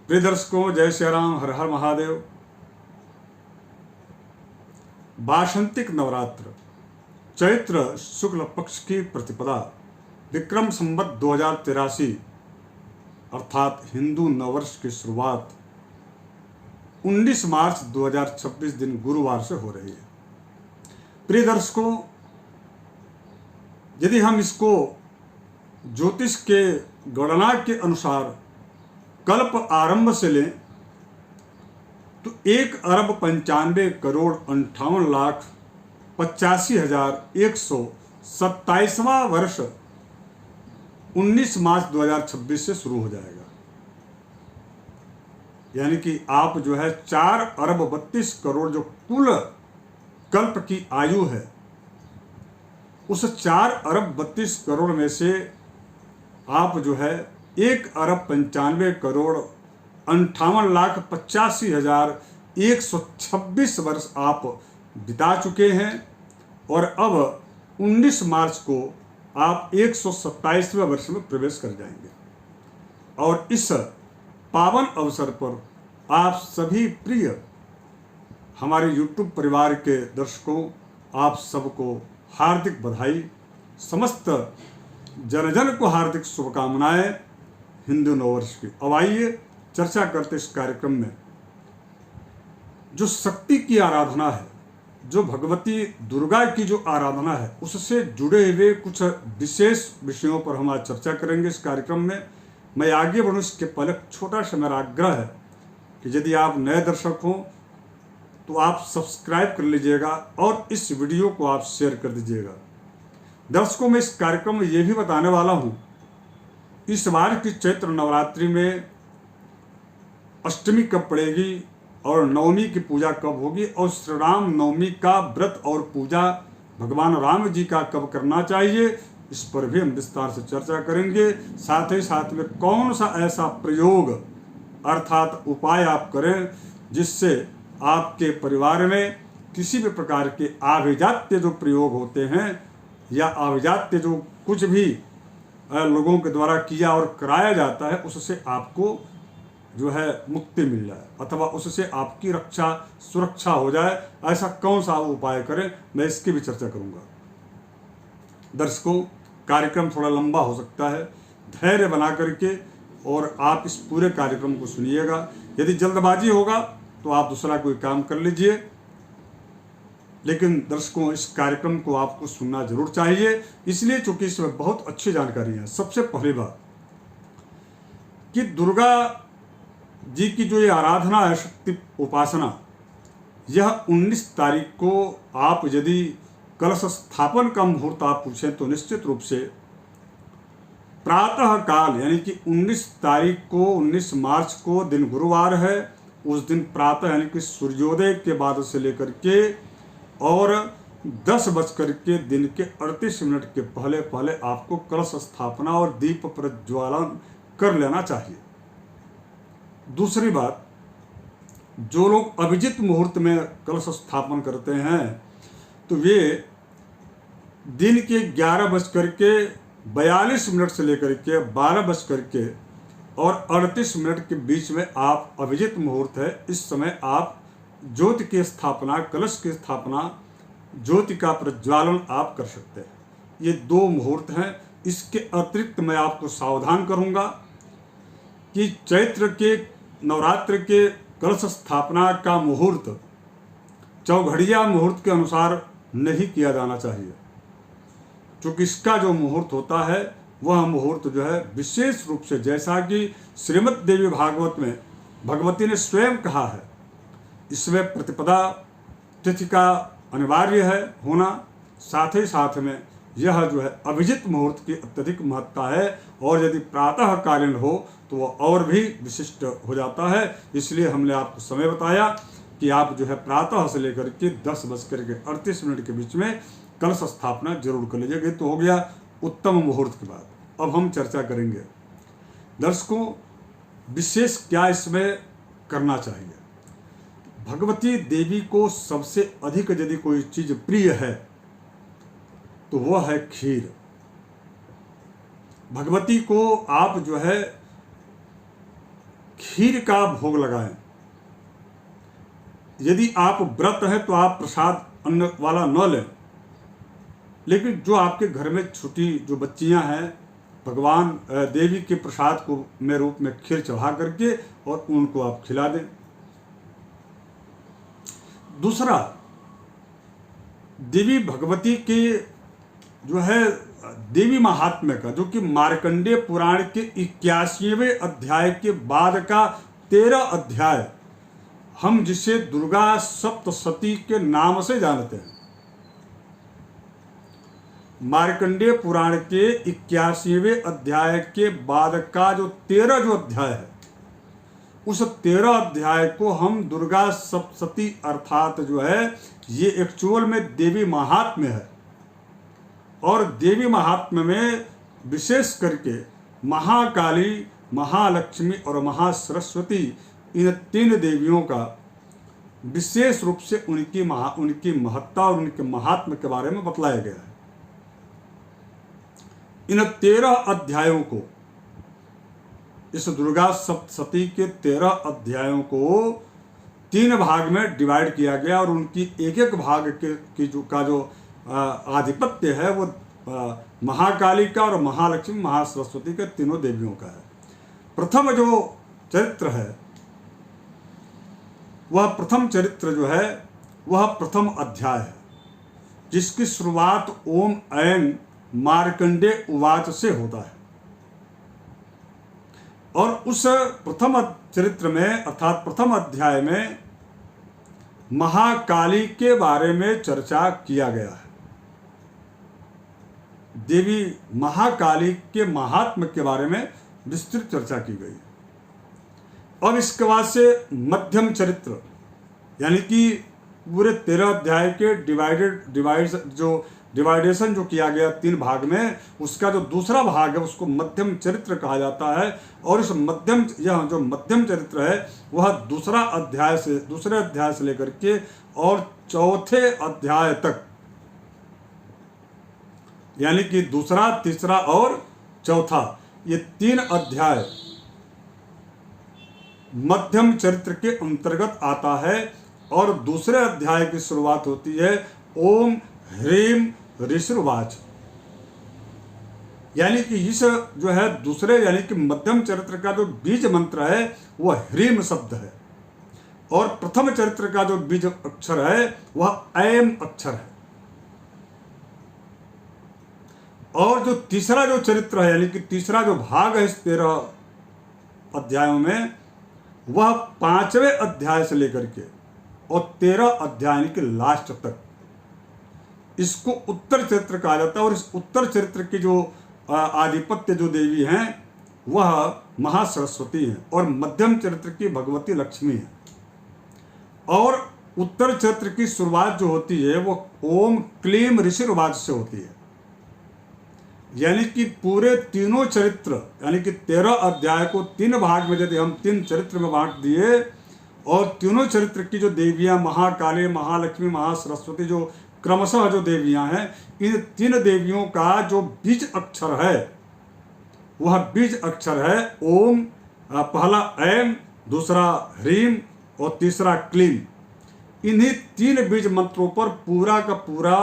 प्रिय दर्शकों, जय श्री राम, हर हर महादेव। वासंतिक नवरात्र चैत्र शुक्ल पक्ष की प्रतिपदा विक्रम संवत 2083 अर्थात हिंदू नववर्ष की शुरुआत 19 मार्च 2026 दिन गुरुवार से हो रही है। प्रिय दर्शकों, यदि हम इसको ज्योतिष के गणना के अनुसार कल्प आरंभ से लें तो 1,95,58,85,127वां वर्ष 19 मार्च 2026 से शुरू हो जाएगा। यानी कि आप जो है 4,32,00,00,000 जो कुल कल्प की आयु है, उस 4,32,00,00,000 में से आप जो है 1,95,58,85,126 वर्ष आप बिता चुके हैं और अब 19 मार्च को आप 127वें वर्ष में प्रवेश कर जाएंगे। और इस पावन अवसर पर आप सभी प्रिय हमारे YouTube परिवार के दर्शकों, आप सबको हार्दिक बधाई, समस्त जन जन को हार्दिक शुभकामनाएं हिंदू नववर्ष की। अब आइए चर्चा करते इस कार्यक्रम में जो शक्ति की आराधना है, जो भगवती दुर्गा की जो आराधना है, उससे जुड़े हुए कुछ विशेष विषयों पर हम आज चर्चा करेंगे इस कार्यक्रम में। मैं आगे बढ़ूं इसके पहले छोटा सा मेरा आग्रह है कि यदि आप नए दर्शक हों तो आप सब्सक्राइब कर लीजिएगा और इस वीडियो को आप शेयर कर दीजिएगा। दर्शकों, मैं इस कार्यक्रम में ये भी बताने वाला हूं, इस बार की चैत्र नवरात्रि में अष्टमी कब पड़ेगी और नवमी की पूजा कब होगी और श्री राम नवमी का व्रत और पूजा भगवान राम जी का कब करना चाहिए, इस पर भी हम विस्तार से चर्चा करेंगे। साथ ही साथ में कौन सा ऐसा प्रयोग अर्थात उपाय आप करें जिससे आपके परिवार में किसी भी प्रकार के आभिजात्य जो प्रयोग होते हैं या आभिजात्य जो कुछ भी लोगों के द्वारा किया और कराया जाता है, उससे आपको जो है मुक्ति मिल जाए अथवा उससे आपकी रक्षा सुरक्षा हो जाए। ऐसा कौन सा उपाय करें, मैं इसकी भी चर्चा करूंगा। दर्शकों, कार्यक्रम थोड़ा लंबा हो सकता है, धैर्य बना करके और आप इस पूरे कार्यक्रम को सुनिएगा। यदि जल्दबाजी होगा तो आप दूसरा कोई काम कर लीजिए, लेकिन दर्शकों इस कार्यक्रम को आपको सुनना जरूर चाहिए, इसलिए चूंकि इसमें बहुत अच्छी जानकारी है। सबसे पहली बात कि दुर्गा जी की जो ये आराधना है, शक्ति उपासना, यह 19 तारीख को आप यदि कलश स्थापन का मुहूर्त आप पूछें तो निश्चित रूप से प्रातः काल, यानी कि 19 तारीख को 19 मार्च को दिन गुरुवार है, उस दिन प्रातः यानी कि सूर्योदय के बाद से लेकर के और 10 बजकर के दिन के 38 मिनट के पहले पहले आपको कलश स्थापना और दीप प्रज्वालन कर लेना चाहिए। दूसरी बात, जो लोग अभिजित मुहूर्त में कलश स्थापन करते हैं तो वे दिन के 11:42 से लेकर के 12 और 38 मिनट के बीच में आप अभिजित मुहूर्त है, इस समय आप ज्योति की स्थापना, कलश की स्थापना, ज्योति का प्रज्वालन आप कर सकते हैं। ये 2 मुहूर्त हैं। इसके अतिरिक्त मैं आपको सावधान करूंगा कि चैत्र के नवरात्र के कलश स्थापना का मुहूर्त चौघड़िया मुहूर्त के अनुसार नहीं किया जाना चाहिए, क्योंकि इसका जो मुहूर्त होता है वह मुहूर्त जो है विशेष रूप से, जैसा कि श्रीमद् देवी भागवत में भगवती ने स्वयं कहा है, इसमें प्रतिपदा तिथि का अनिवार्य है होना। साथ ही साथ में यह जो है अभिजित मुहूर्त की अत्यधिक महत्ता है और यदि प्रातःकालीन हो तो वह और भी विशिष्ट हो जाता है। इसलिए हमने आपको समय बताया कि आप जो है प्रातः से लेकर के 10:38 के बीच में कलश स्थापना जरूर कर लीजिएगा। तो हो गया उत्तम मुहूर्त की बात। अब हम चर्चा करेंगे दर्शकों विशेष क्या इसमें करना चाहिए। भगवती देवी को सबसे अधिक यदि कोई चीज प्रिय है तो वह है खीर। भगवती को आप जो है खीर का भोग लगाएं। यदि आप व्रत है तो आप प्रसाद अन्न वाला न लें, लेकिन जो आपके घर में छोटी जो बच्चियां हैं, भगवान देवी के प्रसाद को में रूप में खीर चढ़ा करके और उनको आप खिला दें। दूसरा, देवी भगवती के जो है देवी महात्म्य का, जो कि मार्कंडेय पुराण के 81वें अध्याय के बाद का 13 अध्याय, हम जिसे दुर्गा सप्तशती के नाम से जानते हैं। मार्कंडेय पुराण के 81वें अध्याय के बाद का जो 13 जो अध्याय है, उस 13 अध्याय को हम दुर्गा सप्तशती अर्थात जो है ये एक्चुअल में देवी महात्म्य है। और देवी महात्म्य में विशेष करके महाकाली, महालक्ष्मी और महासरस्वती, इन 3 देवियों का विशेष रूप से उनकी महत्ता और उनके महात्म्य के बारे में बतलाया गया है। इन 13 अध्यायों को, इस दुर्गा सप्तशती के 13 अध्यायों को 3 भाग में डिवाइड किया गया और उनकी एक एक भाग का जो आधिपत्य है वो महाकाली का और महालक्ष्मी, महासरस्वती के तीनों देवियों का है। प्रथम जो चरित्र है, वह प्रथम चरित्र जो है वह प्रथम अध्याय है, जिसकी शुरुआत ओम ऐं मार्कंडेय उवाच से होता है। और उस प्रथम चरित्र में अर्थात प्रथम अध्याय में महाकाली के बारे में चर्चा किया गया है। देवी महाकाली के महात्म्य के बारे में विस्तृत चर्चा की गई। अब इसके बाद से मध्यम चरित्र, यानी कि पूरे 13 अध्याय के डिवाइडेशन जो किया गया 3 भाग में, उसका जो दूसरा भाग है उसको मध्यम चरित्र कहा जाता है। और इस यह जो मध्यम चरित्र है वह दूसरे अध्याय से लेकर के और चौथे अध्याय तक, यानी कि दूसरा, तीसरा और चौथा, ये 3 अध्याय मध्यम चरित्र के अंतर्गत आता है। और दूसरे अध्याय की शुरुआत होती है ओम ह्रीम ऋषिर्वाच, यानी कि इस जो है दूसरे यानी कि मध्यम चरित्र का जो बीज मंत्र है वह ह्रीम शब्द है, और प्रथम चरित्र का जो बीज अक्षर है वह ऐम अक्षर है। और जो तीसरा जो चरित्र है, यानी कि तीसरा जो भाग है इस 13 अध्यायों में, वह 5वें अध्याय से लेकर के और 13 अध्याय के लास्ट तक, इसको उत्तर चरित्र कहा जाता है। और इस उत्तर चरित्र की जो आधिपत्य जो देवी हैं वह महासरस्वती हैं, और मध्यम चरित्र की भगवती लक्ष्मी है। और उत्तर चरित्र की शुरुआत जो होती है वो ओम क्लीम ऋषिर्वाच से होती है, यानी कि पूरे तीनों चरित्र, यानी कि 13 अध्याय को 3 भाग में यदि हम 3 चरित्र में बांट दिए, और तीनों चरित्र की जो देवियां महाकाली, महालक्ष्मी, महासरस्वती, जो क्रमशः जो देवियां हैं, इन 3 देवियों का जो बीज अक्षर है वह बीज अक्षर है ओम, पहला ऐम, दूसरा ह्रीम और तीसरा क्लीम। इन्हीं 3 बीज मंत्रों पर पूरा का पूरा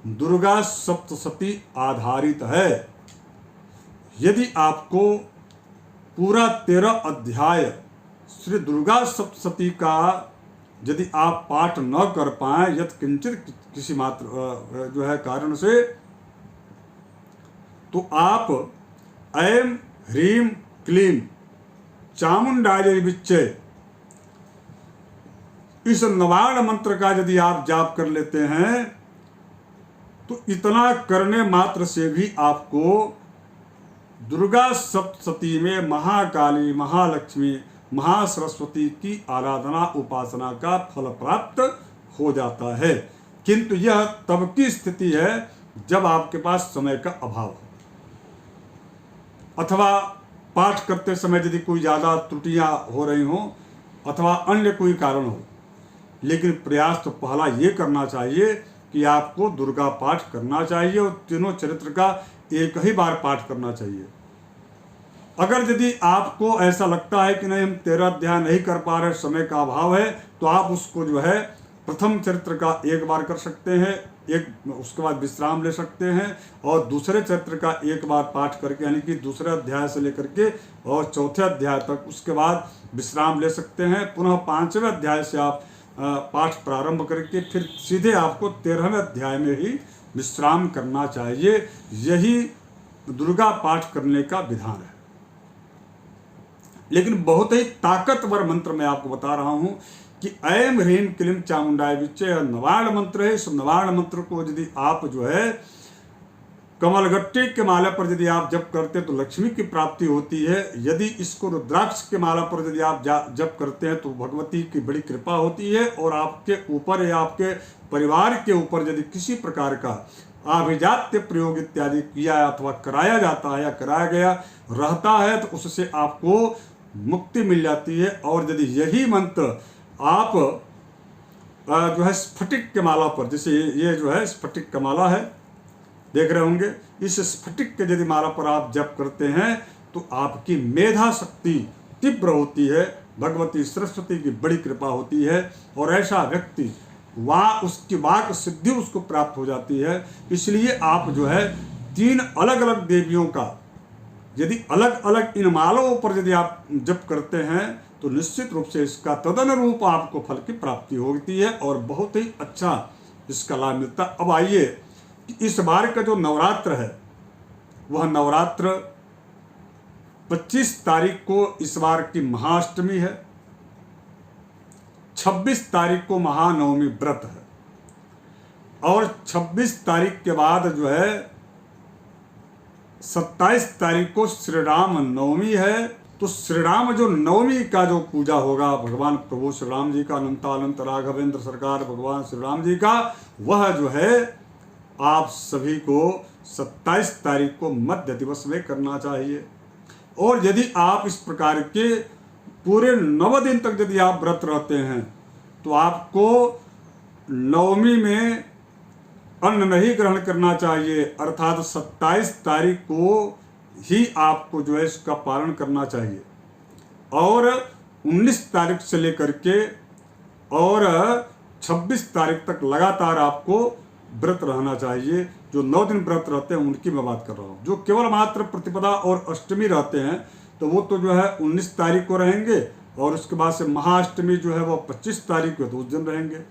दुर्गा सप्तशती आधारित है। यदि आपको पूरा 13 अध्याय श्री दुर्गा सप्तशती का यदि आप पाठ न कर पाए यदि किंचित किसी मात्र जो है कारण से, तो आप ऐम ह्रीम क्लीम चामुंडाय विच्चे इस नवार्ण मंत्र का यदि आप जाप कर लेते हैं तो इतना करने मात्र से भी आपको दुर्गा सप्तशती में महाकाली, महालक्ष्मी, महासरस्वती की आराधना उपासना का फल प्राप्त हो जाता है। किंतु यह तब की स्थिति है जब आपके पास समय का अभाव हो, अथवा पाठ करते समय यदि कोई ज़्यादा त्रुटियां हो रही हों, अथवा अन्य कोई कारण हो। लेकिन प्रयास तो पहला ये करना चाहिए कि आपको दुर्गा पाठ करना चाहिए और तीनों चरित्र का एक ही बार पाठ करना चाहिए। अगर यदि आपको ऐसा लगता है कि नहीं हम 13 अध्याय नहीं कर पा रहे, समय का अभाव है, तो आप उसको जो है प्रथम चरित्र का एक बार कर सकते हैं, उसके बाद विश्राम ले सकते हैं, और दूसरे चरित्र का एक बार पाठ करके, यानी कि दूसरे अध्याय से लेकर के और चौथे अध्याय तक, उसके बाद विश्राम ले सकते हैं। पुनः 5वें अध्याय से आप पाठ प्रारंभ करके फिर सीधे आपको 13वें अध्याय में ही विश्राम करना चाहिए। यही दुर्गा पाठ करने का विधान है। लेकिन बहुत ही ताकतवर मंत्र मैं आपको बता रहा हूं कि ऐम ह्रीम क्लीम चामुंडाय विच्चे नवार्ण मंत्र है। इस नवार्ण मंत्र को यदि आप जो है कमलगट्टे के माला पर यदि आप जप करते हैं तो लक्ष्मी की प्राप्ति होती है। यदि इसको रुद्राक्ष के माला पर यदि आप जप करते हैं तो भगवती की बड़ी कृपा होती है, और आपके ऊपर या आपके परिवार के ऊपर यदि किसी प्रकार का अभिजात्य प्रयोग इत्यादि किया अथवा कराया जाता है या कराया गया रहता है तो उससे आपको मुक्ति मिल जाती है। और यदि यही मंत्र आप जो है स्फटिक के माला पर, जैसे ये जो है स्फटिक का माला है, देख रहे होंगे, इस स्फटिक के यदि माला पर आप जप करते हैं तो आपकी मेधा शक्ति तीव्र होती है, भगवती सरस्वती की बड़ी कृपा होती है, और ऐसा व्यक्ति उसकी वाक सिद्धि उसको प्राप्त हो जाती है। इसलिए आप जो है 3 अलग अलग देवियों का यदि अलग अलग इन मालाओं पर यदि आप जप करते हैं तो निश्चित रूप से इसका तदनुरूप आपको फल की प्राप्ति होती है और बहुत ही अच्छा इसका लाभ मिलता है। अब आइए कि इस बार का जो नवरात्र है वह नवरात्र 25 तारीख को इस बार की महाअष्टमी है, 26 तारीख को महानवमी व्रत है, और 26 तारीख के बाद जो है 27 तारीख को श्री राम नवमी है। तो श्री राम जो नवमी का जो पूजा होगा भगवान प्रभु श्री राम जी का, अनंतानंत राघवेंद्र सरकार भगवान श्री राम जी का, वह जो है आप सभी को 27 तारीख को मध्य दिवस में करना चाहिए। और यदि आप इस प्रकार के पूरे 9 दिन तक यदि आप व्रत रहते हैं तो आपको नवमी में अन्न नहीं ग्रहण करना चाहिए, अर्थात 27 तारीख को ही आपको जो है इसका पालन करना चाहिए, और 19 तारीख से लेकर के और 26 तारीख तक लगातार आपको व्रत रहना चाहिए। जो 9 दिन व्रत रहते हैं उनकी मैं बात कर रहा हूँ। जो केवल मात्र प्रतिपदा और अष्टमी रहते हैं तो वो तो जो है 19 तारीख को रहेंगे, और उसके बाद से महाअष्टमी जो है वो 25 तारीख को, तो उस दिन रहेंगे।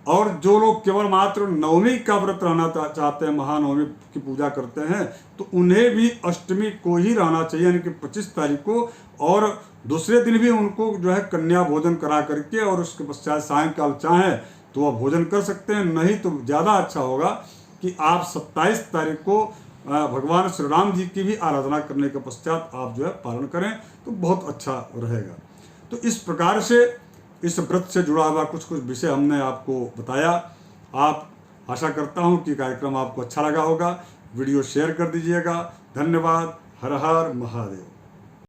और जो लोग केवल मात्र नवमी का व्रत रहना चाहते हैं, महानवमी की पूजा करते हैं, तो उन्हें भी अष्टमी को ही रहना चाहिए, यानी कि 25 तारीख को, और दूसरे दिन भी उनको जो है कन्या भोजन करा करके और उसके पश्चात सायंकाल चाहें तो वह भोजन कर सकते हैं। नहीं तो ज़्यादा अच्छा होगा कि आप 27 तारीख को भगवान श्री राम जी की भी आराधना करने के पश्चात आप जो है पालन करें तो बहुत अच्छा रहेगा। तो इस प्रकार से इस व्रत से जुड़ा हुआ कुछ विषय हमने आपको बताया। आप आशा करता हूं कि कार्यक्रम आपको अच्छा लगा होगा। वीडियो शेयर कर दीजिएगा। धन्यवाद। हर हर महादेव।